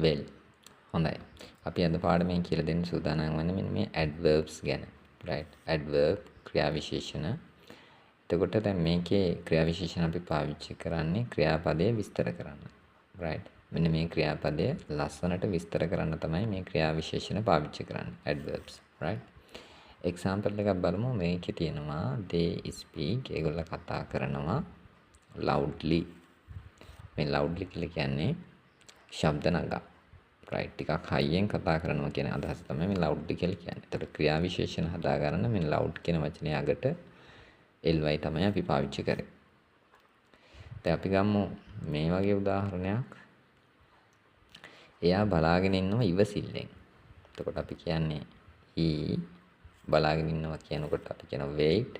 well. හොඳයි. අපි අද පාඩමෙන් කියලා දෙන්න සූදානම් වන්නේ මෙන්න මේ adverbs ගැන. right? adverb ක්‍රියා විශේෂණ. එතකොට දැන් මේකේ ක්‍රියා විශේෂණ අපි පාවිච්චි කරන්නේ ක්‍රියාපදයේ විස්තර කරන්න. right? මෙන්න මේ ක්‍රියාපදයේ ලස්සනට විස්තර කරන්න තමයි මේ ක්‍රියා විශේෂණ පාවිච්චි කරන්නේ. adverbs. right? example එකක් බලමු. මේකේ තියෙනවා they speak. ඒගොල්ලෝ කතා කරනවා loudly. මේ loudly කියලා කියන්නේ ශබ්ද නගා. right ටිකක් හයියෙන් කතා කරනවා කියන අදහස තමයි මේ loudly කියලා කියන්නේ. ඒතර ක්‍රියා විශේෂණ හදා ගන්න මේ loud කියන වචනේ අගට ly තමයි අපි පාවිච්චි කරේ. දැන් අපි ගමු මේ වගේ උදාහරණයක්. එයා බලාගෙන ඉන්නවා ඉවසිල්ලෙන්. එතකොට අපි කියන්නේ he බලාගෙන ඉන්නවා කියනකොට අපි කියනවා wait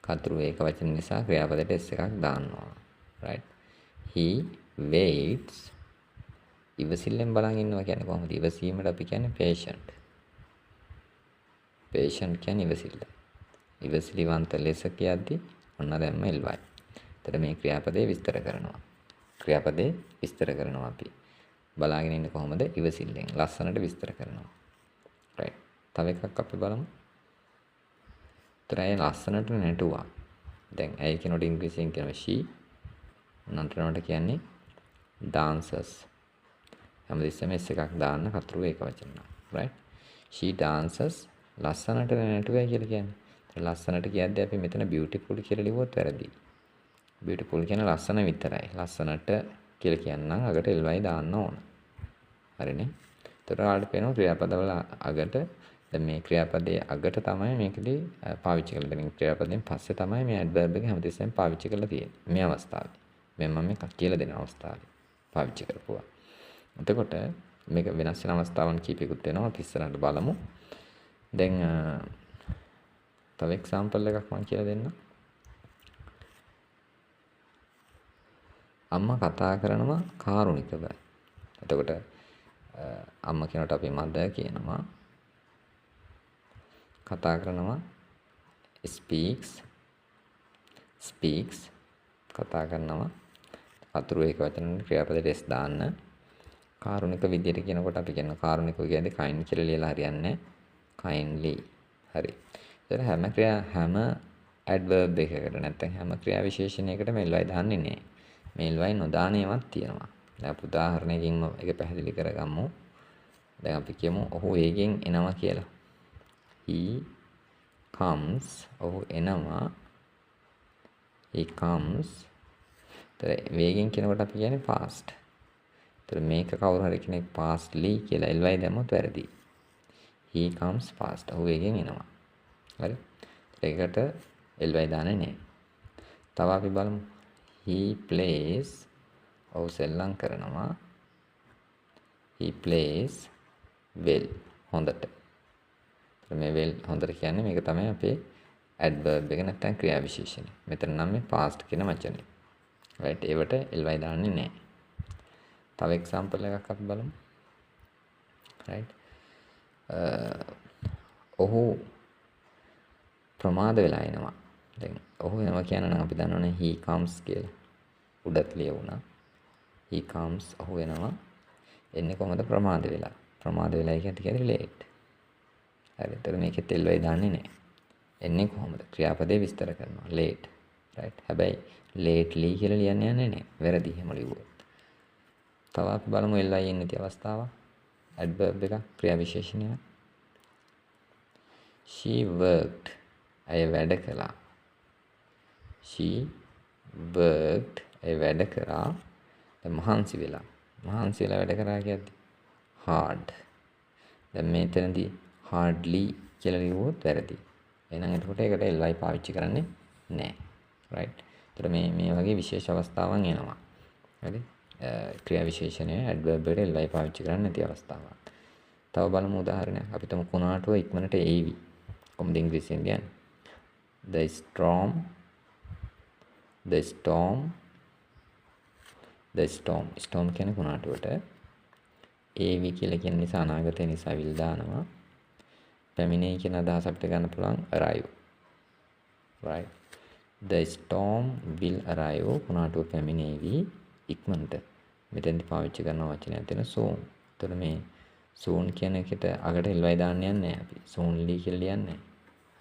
කතුරු ඒක වචන නිසා ක්‍රියාපදයට s එකක් දානවා. right he waits. ඉවසිල්ලෙන් බලන් ඉන්නවා කියන්නේ කොහොමද? ඉවසීමට අපි කියන්නේ patient කියන්නේ ඉවසිල්ල. ඉවසිලිවන්ත ලෙස කියද්දී ඔන්න දැම්ම ly. එතකොට මේ ක්‍රියාපදේ විස්තර කරනවා අපි. බලාගෙන ඉන්නේ කොහොමද? ඉවසිල්ලෙන් ලස්සනට විස්තර කරනවා. right තව එකක් අපි බලමු. ත්‍රාය ලස්සනට නැටුවා. දැන් ඇයි කියනකොට ඉංග්‍රීසියෙන් කියනවා she. නතරනට කියන්නේ dances. හැමදෙස්සම s එකක් දාන්න කතරු ඒක වචන. right she dances ලස්සනට නැටුවයි කියලා කියන්නේ. ලස්සනට කියද්දී අපි මෙතන beautiful කියලා ලිව්වොත් වැරදි. beautiful කියන ලස්සන විතරයි. ලස්සනට කියලා කියනනම් අගට ly දාන්න ඕන. හරිනේ. එතකොට ඔයාලට පේනවා ක්‍රියාපදවල අගට දැන් මේ ක්‍රියාපදයේ අගට තමයි මේකදී පාවිච්චි කරලා තියෙන්නේ. ක්‍රියාපදයෙන් පස්සේ තමයි මේ adverb එක හැමතිස්සෙම පාවිච්චි කරලා තියෙන්නේ. මේ අවස්ථාවේ. මම මේක කියලා දෙන අවස්ථාවේ පාවිච්චි කරපුවා. එතකොට මේක වෙනස් වෙන අවස්ථාවන් කීපයකුත් වෙනවා. අපි ඉස්සරහට බලමු. දැන් තව එක්සැම්පල් එකක් මම කියලා දෙන්නම්. අම්මා කතා කරනවා කාරුණිකව. එතකොට අම්මා කියනකොට අපි mother කියනවා. කතා කරනවා speaks කතා කරනවා. අතුරු ඒක වචන ක්‍රියාපදයට s දාන්න. කාරුණික විදියට කියනකොට අපි කියනවා කාරුණික කියන්නේ kind කියලා ලියලා හරියන්නේ kindly. හරි. ඒතර හැම adverb එකකට නැත්නම් හැම ක්‍රියා විශේෂණයකට මේ ly දාන්නේ නැහැ. මේ ly නොදාන ඒවාක් තියෙනවා. දැන් අපි උදාහරණයකින් ඒක පැහැදිලි කරගමු. දැන් අපි කියමු ඔහු වේගෙන් එනවා කියලා. he comes. ඔහු එනවා. he comes. වේගෙන් කියනකොට අපි කියන්නේ fast. ඒතර මේක කවුරු හරි කෙනෙක් fastly කියලා ly දැම්මොත් වැරදි. he comes fast. ඔහු වේගෙන් එනවා. හරි. ඒකට ly දාන්නේ නැහැ. තව අපි බලමු. he plays. ඔහු සෙල්ලම් කරනවා. he plays well. හොඳට. මේ well හොඳට කියන්නේ මේක තමයි අපේ adverb එක නැත්නම් ක්‍රියා විශේෂණය. මෙතන නම් මේ past කියන වචනේ. right ඒවට ly දාන්නේ නැහැ. තව එක්සැම්පල් එකක් අපි බලමු. right ඔහු ප්‍රමාද වෙලා එනවා. දැන් ඔහු එනවා කියන නම් අපි දන්නවනේ he comes කියලා. උඩත් ලියුණා. he comes ඔහු එනවා. එන්නේ කොහමද? ප්‍රමාද වෙලා. ප්‍රමාද වෙලා කියන්නේ late. හරි. ඒතර මේකෙත් ly දාන්නේ නැහැ. එන්නේ කොහොමද? ක්‍රියාපදේ විස්තර කරනවා. late. right. හැබැයි lately කියලා ලියන්නේ නැහැ. වැරදි එහෙම ලිව්වොත්. තව අපි බලමු ly එන්නේ නැති අවස්ථාවක්. adverb එක ක්‍රියා විශේෂණය. she worked. ඇය වැඩ කළා. she worked. ඇය වැඩ කරා. දැන් මහන්සි වෙලා වැඩ කරා කියද්දි hard. දැන් මෙතනදී hardly කියලා ලියුවොත් වැරදි. එහෙනම් එතකොට ඒකට ly පාවිච්චි කරන්නේ නැහැ. right. ඒතර මේ වගේ විශේෂ අවස්ථාවන් එනවා. හරි. ක්‍රියා විශේෂණය adverb එකට ly පාවිච්චි කරන්නේ නැති අවස්ථාවක්. තව බලමු උදාහරණයක්. අපි තමු කුණාටුව ඉක්මනට ඒවි. කොහොමද ඉංග්‍රීසියෙන් කියන්නේ? the storm කියන්නේ කුණාටුවට ඒවි කියලා කියන නිසා අනාගතය නිසා විල් දානවා. පැමිණෙයි කියන අදහස අපිට ගන්න පුළුවන් arrive. right. the storm will arrive. කුණාටුව පැමිණේවි. ඉක්මනට මෙතෙන්දි පාවිච්චි කරන වචනයක් තියෙන soon. එතකොට මේ soon කියන එකට අගට ly දාන්න යන්නේ නැහැ අපි. soonly කියලා ලියන්නේ නැහැ.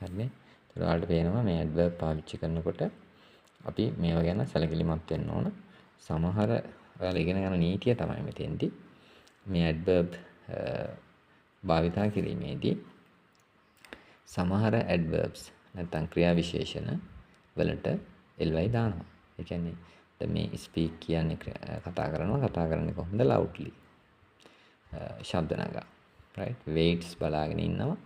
හරිනේ? එතකොට ඔයාලට පේනවා මේ adverb පාවිච්චි කරනකොට අපි මේවා ගැන සැලකිලිමත් වෙන්න ඕන. සමහර ඔයාලා ඉගෙන ගන්න නීතිය තමයි මෙතෙන්දි මේ adverb භාවිතා කිරීමේදී සමහර adverbs නැත්නම් ක්‍රියා විශේෂණ වලට ly දානවා. ඒ කියන්නේ දැන් මේ speak කියන්නේ කතා කරන්නේ කොහොමද loudly. ශබ්ද නගා. right? waits බලාගෙන ඉන්නවා.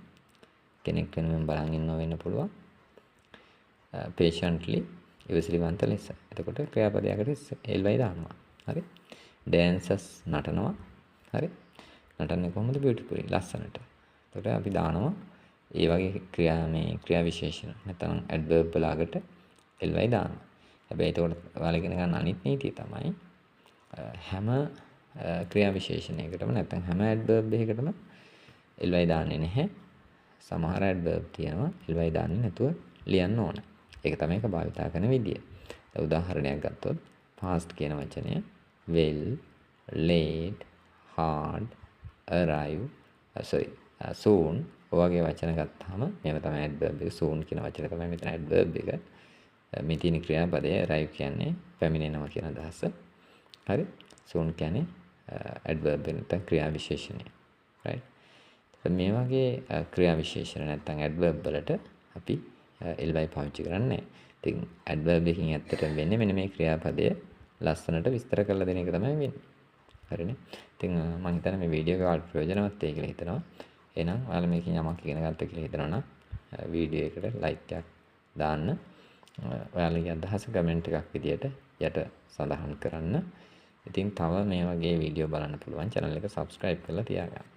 කෙනෙක් වෙනුවෙන් බලන් ඉන්නව වෙන්න පුළුවන්. patiently ඉවසිලිවන්ත ලෙස. එතකොට ක්‍රියාපදයකට ly දානවා. හරි? dances නටනවා. හරි? නටන්නේ කොහොමද beautifully ලස්සනට. එතකොට අපි දානවා ඒ වගේ ක්‍රියා විශේෂණ නැත්නම් adverb වලකට ly දානවා. හැබැයි එතකොට ඔයාලා ඉගෙන ගන්න අනිත් නීතිය තමයි හැම ක්‍රියා විශේෂණයකටම නැත්නම් හැම adverb එකකටම ly දාන්නේ නැහැ. සමහර adverb තියෙනවා ly දාන්නේ නැතුව ලියන්න ඕන. ඒක තමයි ඒක භාවිතා කරන විදිය. දැන් උදාහරණයක් ගත්තොත් past කියන වචනය will, late, hard, arrive, soon ඔයගේ වචන ගත්තාම මේව තමයි adverb එක. soon කියන වචනේ තමයි මෙතන adverb එක. මේ තියෙන ක්‍රියාපදය arrive කියන්නේ පැමිණෙනවා කියන අදහස. හරි? soon කියන්නේ adverb එක නැත්නම් ක්‍රියා විශේෂණය. right? මේ වගේ ක්‍රියා විශේෂණ නැත්නම් adverb වලට අපි ly පාවිච්චි කරන්නේ. ඉතින් adverb එකකින් ඇත්තට වෙන්නේ මෙන්න මේ ක්‍රියාපදය ලස්සනට විස්තර කරලා දෙන එක තමයි වෙන්නේ. හරිනේ? ඉතින් මම හිතන්නේ මේ වීඩියෝ එක ඔයාලට ප්‍රයෝජනවත් වෙයි කියලා හිතනවා. එහෙනම් ඔයාලා මේකෙන් යමක් ඉගෙන ගත්තා කියලා හිතනවා නම් වීඩියෝ එකට ලයික් එකක් දාන්න. ඔයාලගේ අදහස කමෙන්ට් එකක් විදියට යට සඳහන් කරන්න. ඉතින් තව මේ වගේ වීඩියෝ බලන්න පුළුවන් channel එක subscribe කරලා තියාගන්න.